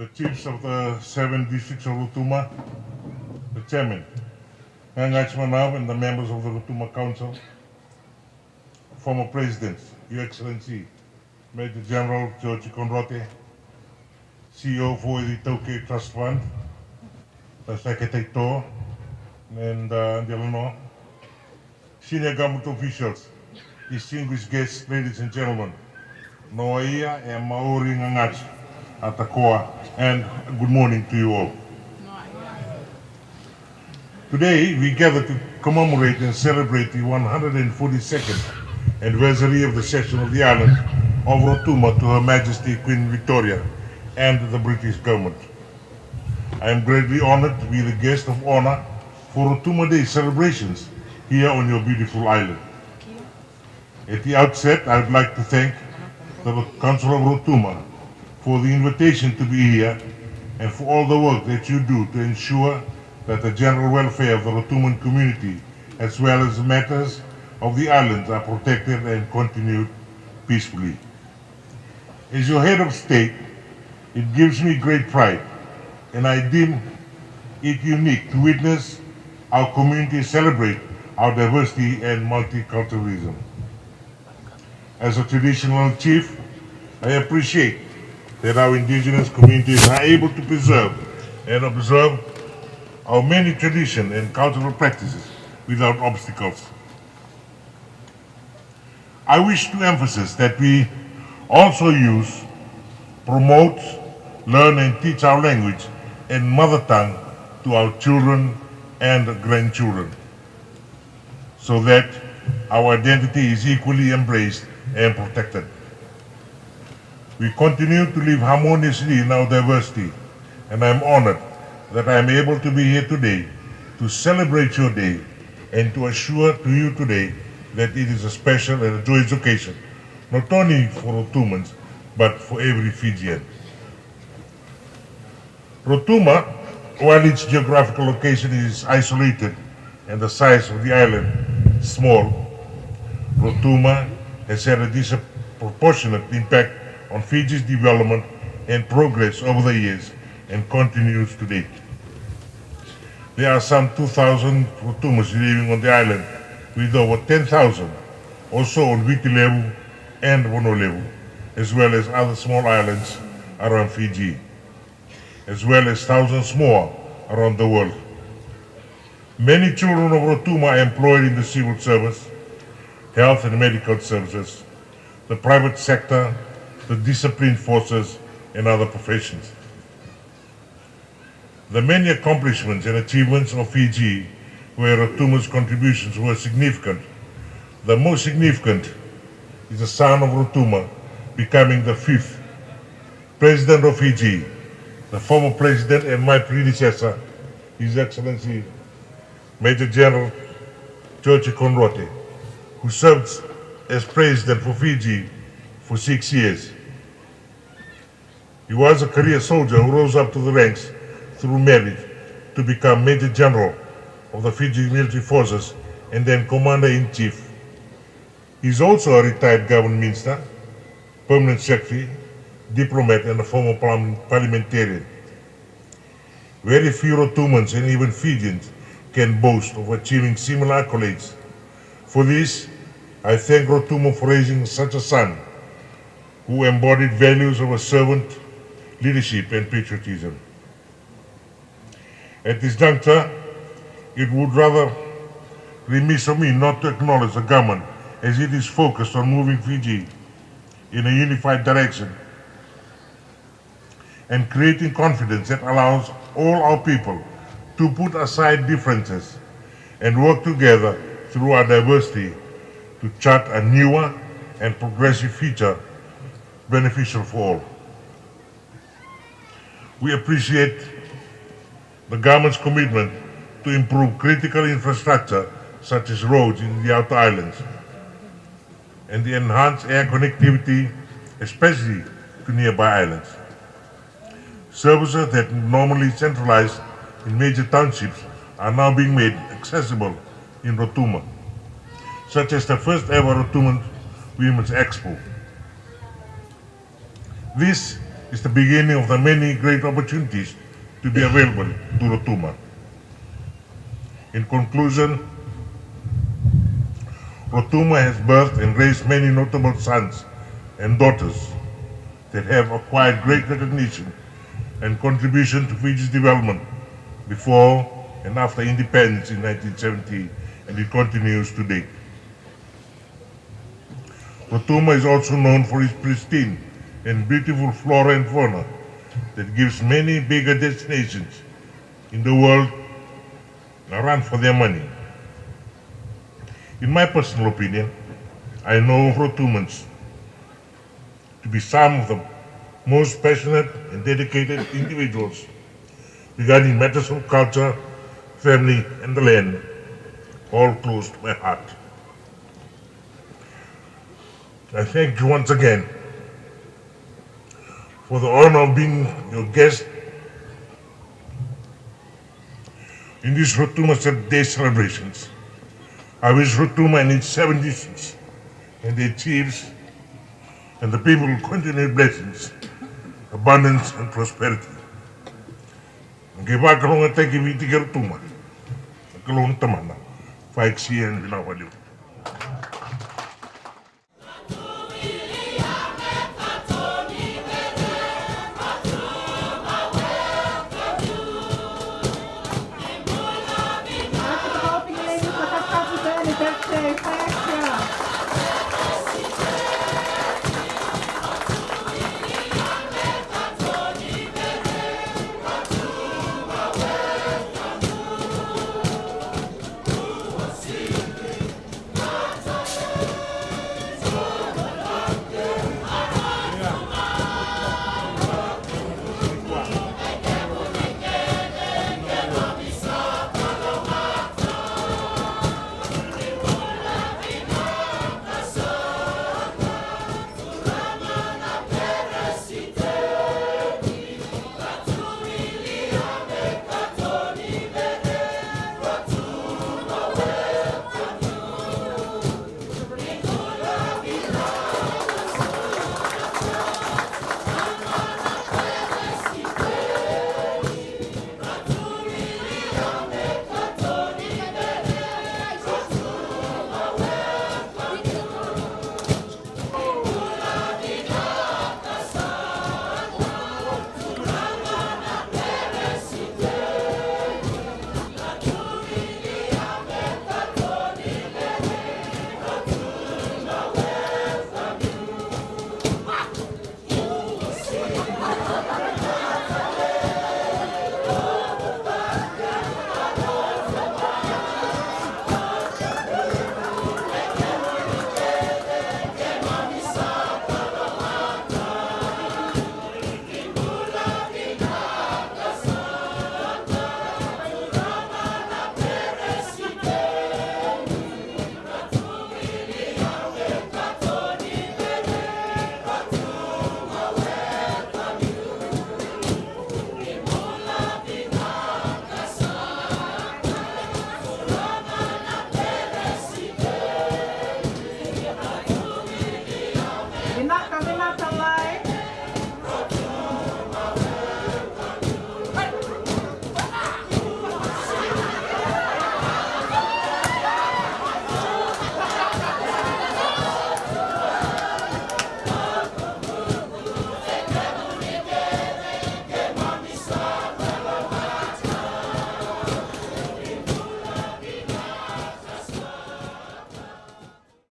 the chiefs of the 7 districts of Rotuma, the chairman, Manav, and the members of the Rotuma Council, former presidents, Your Excellency, Major General George Conrote, CEO for the Tauke Trust Fund, the Secretary Tor, and Talanoa, senior government officials, distinguished guests, ladies and gentlemen, Noaia and Maori Ngangach Atakoa, and good morning to you all. Today we gather to commemorate and celebrate the 142nd anniversary of the cession of the island of Rotuma to Her Majesty Queen Victoria and the British government. I am greatly honored to be the guest of honor for Rotuma Day celebrations here on your beautiful island. At the outset, I would like to thank the Council of Rotuma for the invitation to be here and for all the work that you do to ensure that the general welfare of the Rotuman community as well as matters of the islands are protected and continued peacefully. As your head of state, it gives me great pride and I deem it unique to witness our community celebrate our diversity and multiculturalism. As a traditional chief, I appreciate that our indigenous communities are able to preserve and observe our many traditions and cultural practices without obstacles. I wish to emphasize that we also use, promote, learn and teach our language and mother tongue to our children and grandchildren, so that our identity is equally embraced and protected. We continue to live harmoniously in our diversity, and I am honored that I am able to be here today to celebrate your day and to assure to you today that it is a special and a joyous occasion, not only for Rotumans, but for every Fijian. Rotuma, while its geographical location is isolated and the size of the island small, Rotuma has had a disproportionate impact on Fiji's development and progress over the years and continues to date. There are some 2,000 Rotumas living on the island, with over 10,000 also on Viti level and Bono level, as well as other small islands around Fiji, as well as thousands more around the world. Many children of Rotuma are employed in the civil service, health and medical services, the private sector, the disciplined forces, and other professions. The many accomplishments and achievements of Fiji, where Rotuma's contributions were significant, the most significant is the son of Rotuma becoming the 5th President of Fiji, the former President and my predecessor, His Excellency Major General George Conrote, who served as President for Fiji for 6 years. He was a career soldier who rose up to the ranks through merit to become Major General of the Fiji Military Forces and then Commander-in-Chief. He is also a retired government minister, permanent secretary, diplomat and a former parliamentarian. Very few Rotumans and even Fijians can boast of achieving similar accolades. For this, I thank Rotuma for raising such a son who embodied values of a servant, leadership and patriotism. At this juncture, it would rather remiss of me not to acknowledge the government as it is focused on moving Fiji in a unified direction and creating confidence that allows all our people to put aside differences and work together through our diversity to chart a newer and progressive future beneficial for all. We appreciate the government's commitment to improve critical infrastructure such as roads in the outer islands and the enhanced air connectivity, especially to nearby islands. Services that normally centralized in major townships are now being made accessible in Rotuma, such as the first ever Rotuman Women's Expo. This is the beginning of the many great opportunities to be available to Rotuma. In conclusion, Rotuma has birthed and raised many notable sons and daughters that have acquired great recognition and contribution to Fiji's development before and after independence in 1970, and it continues today. Rotuma is also known for its pristine and beautiful flora and fauna that gives many bigger destinations in the world a run for their money. In my personal opinion, I know Rotumans to be some of the most passionate and dedicated individuals regarding matters of culture, family, and the land, all close to my heart. I thank you once again for the honor of being your guest in these Rotuma Day celebrations. I wish Rotuma and its 7 nations and their chiefs and the people continued blessings, abundance, and prosperity. Ngiba kalonga teki viti ke Rotuma, kalonga tamana, faiksi and Wiliame.